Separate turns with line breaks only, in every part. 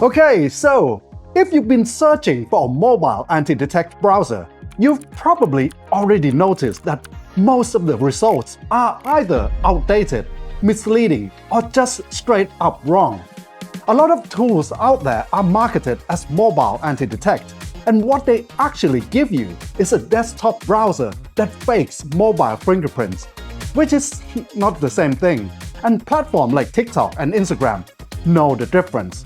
Okay, so if you've been searching for a mobile anti-detect browser, you've probably already noticed that most of the results are either outdated, misleading, or just straight up wrong. A lot of tools out there are marketed as mobile anti-detect, and what they actually give you is a desktop browser that fakes mobile fingerprints, which is not the same thing, and platforms like TikTok and Instagram know the difference.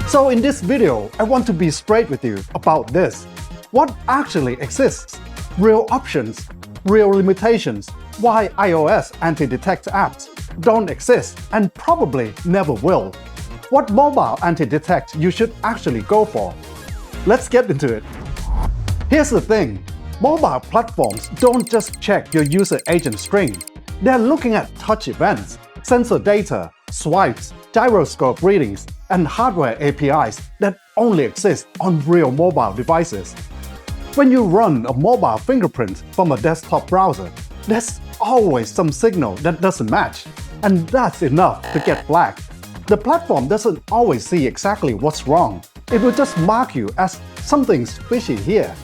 So in this video, I want to be straight with you about this. What actually exists? Real options, real limitations, why iOS anti-detect apps don't exist and probably never will. What mobile anti-detect you should actually go for. Let's get into it. Here's the thing, mobile platforms don't just check your user agent string. They're looking at touch events, sensor data, swipes, gyroscope readings, and hardware APIs that only exist on real mobile devices. When you run a mobile fingerprint from a desktop browser, there's always some signal that doesn't match, and that's enough to get flagged. The platform doesn't always see exactly what's wrong. It will just mark you as something's fishy here.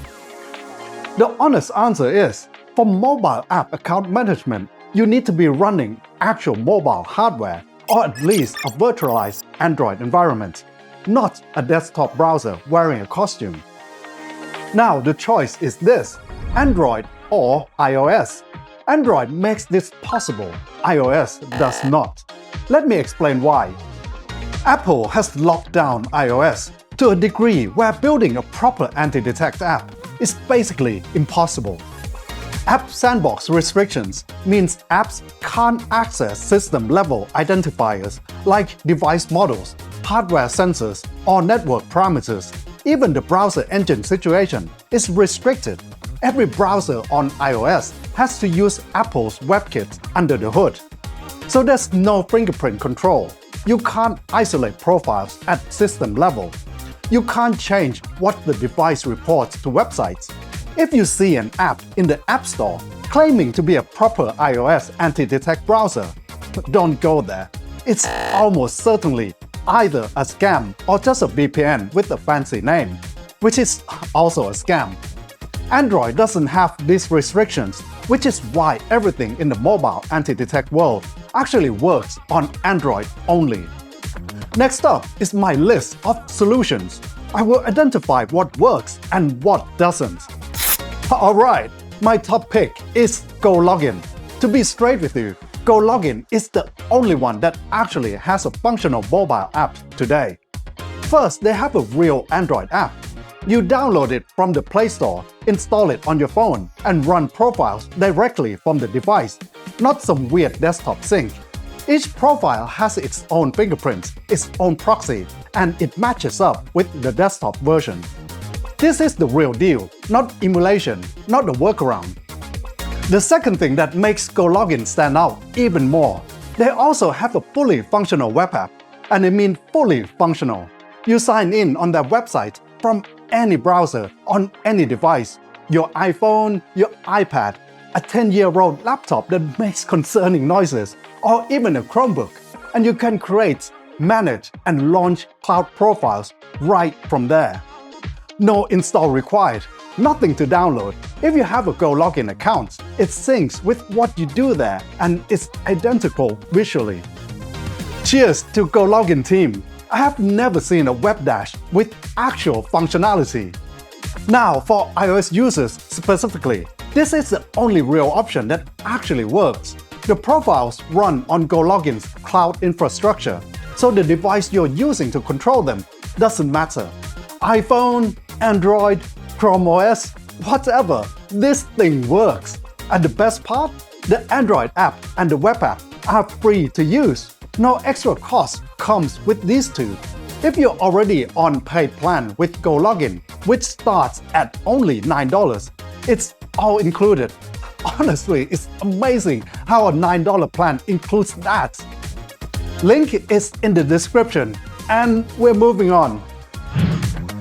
The honest answer is, for mobile app account management, you need to be running actual mobile hardware, or at least a virtualized Android environment, not a desktop browser wearing a costume. Now the choice is this, Android or iOS. Android makes this possible, iOS does not. Let me explain why. Apple has locked down iOS to a degree where building a proper anti-detect app is basically impossible. App sandbox restrictions means apps can't access system-level identifiers like device models, hardware sensors, or network parameters. Even the browser engine situation is restricted. Every browser on iOS has to use Apple's WebKit under the hood. So there's no fingerprint control. You can't isolate profiles at system level. You can't change what the device reports to websites. If you see an app in the App Store claiming to be a proper iOS anti-detect browser, don't go there. It's almost certainly either a scam or just a VPN with a fancy name, which is also a scam. Android doesn't have these restrictions, which is why everything in the mobile anti-detect world actually works on Android only. Next up is my list of solutions. I will identify what works and what doesn't. Alright, my top pick is Gologin. To be straight with you, Gologin is the only one that actually has a functional mobile app today. First, they have a real Android app. You download it from the Play Store, install it on your phone, and run profiles directly from the device, not some weird desktop sync. Each profile has its own fingerprints, its own proxy, and it matches up with the desktop version. This is the real deal, not emulation, not a workaround. The second thing that makes Gologin stand out even more, they also have a fully functional web app, and I mean fully functional. You sign in on their website from any browser on any device, your iPhone, your iPad, a 10-year-old laptop that makes concerning noises, or even a Chromebook, and you can create, manage, and launch cloud profiles right from there. No install required, nothing to download. If you have a Gologin account, it syncs with what you do there and it's identical visually. Cheers to Gologin team! I have never seen a web dash with actual functionality. Now for iOS users specifically, this is the only real option that actually works. The profiles run on Gologin's cloud infrastructure, so the device you're using to control them doesn't matter. iPhone, Android, Chrome OS, whatever, this thing works. And the best part? The Android app and the web app are free to use. No extra cost comes with these two. If you're already on paid plan with Gologin, which starts at only $9, it's all included. Honestly, it's amazing how a $9 plan includes that. Link is in the description, and we're moving on.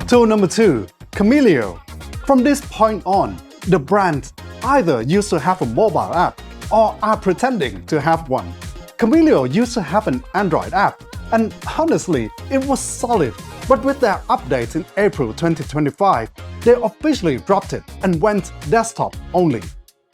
Tool number 2, Chameleio. From this point on, the brand either used to have a mobile app or are pretending to have one. Chameleio used to have an Android app, and honestly, it was solid. But with their updates in April 2025, they officially dropped it and went desktop only.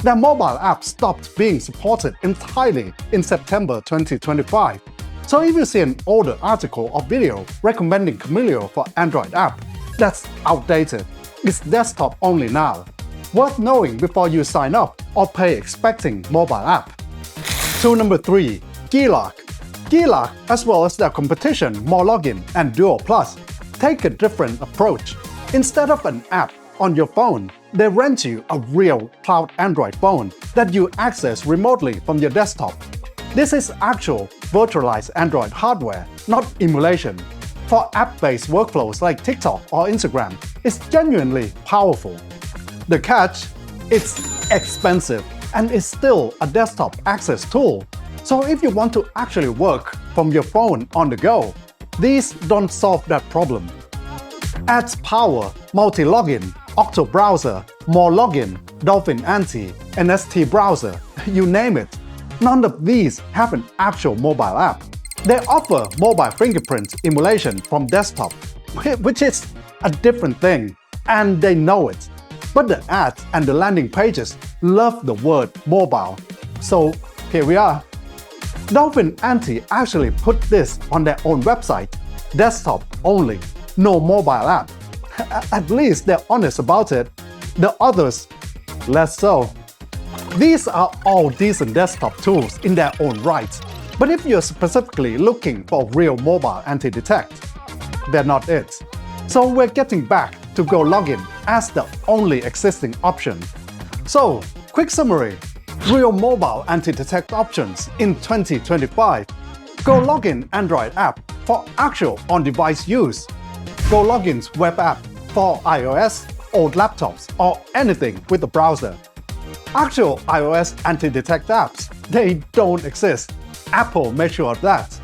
Their mobile app stopped being supported entirely in September 2025. So if you see an older article or video recommending Chameleio for Android app, that's outdated. It's desktop only now. Worth knowing before you sign up or pay expecting mobile app. Tool number 3. Gologin. Gologin, as well as their competition Gologin and Duo Plus, take a different approach. Instead of an app on your phone, they rent you a real cloud Android phone that you access remotely from your desktop. This is actual virtualized Android hardware, not emulation. For app-based workflows like TikTok or Instagram, it's genuinely powerful. The catch? It's expensive and is still a desktop access tool. So if you want to actually work from your phone on the go, these don't solve that problem. Adds power, multi-login, Octo browser, Gologin, Dolphin Anti, NST browser, you name it. None of these have an actual mobile app. They offer mobile fingerprint emulation from desktop, which is a different thing, and they know it. But the ads and the landing pages love the word mobile. So here we are. Dolphin Anti actually put this on their own website, desktop only, no mobile app. At least they're honest about it. The others, less so. These are all decent desktop tools in their own right, but if you're specifically looking for real mobile anti-detect, they're not it. So we're getting back to Gologin as the only existing option. So, quick summary. Real mobile anti-detect options in 2025. Gologin Android app for actual on-device use. Gologin's web app for iOS, old laptops, or anything with a browser. Actual iOS anti-detect apps, they don't exist. Apple made sure of that.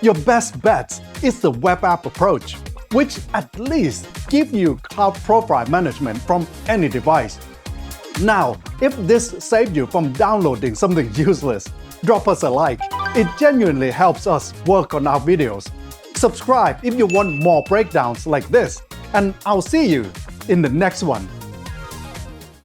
Your best bet is the web app approach, which at least gives you cloud profile management from any device. Now, if this saved you from downloading something useless, drop us a like. It genuinely helps us work on our videos. Subscribe if you want more breakdowns like this, and I'll see you in the next one.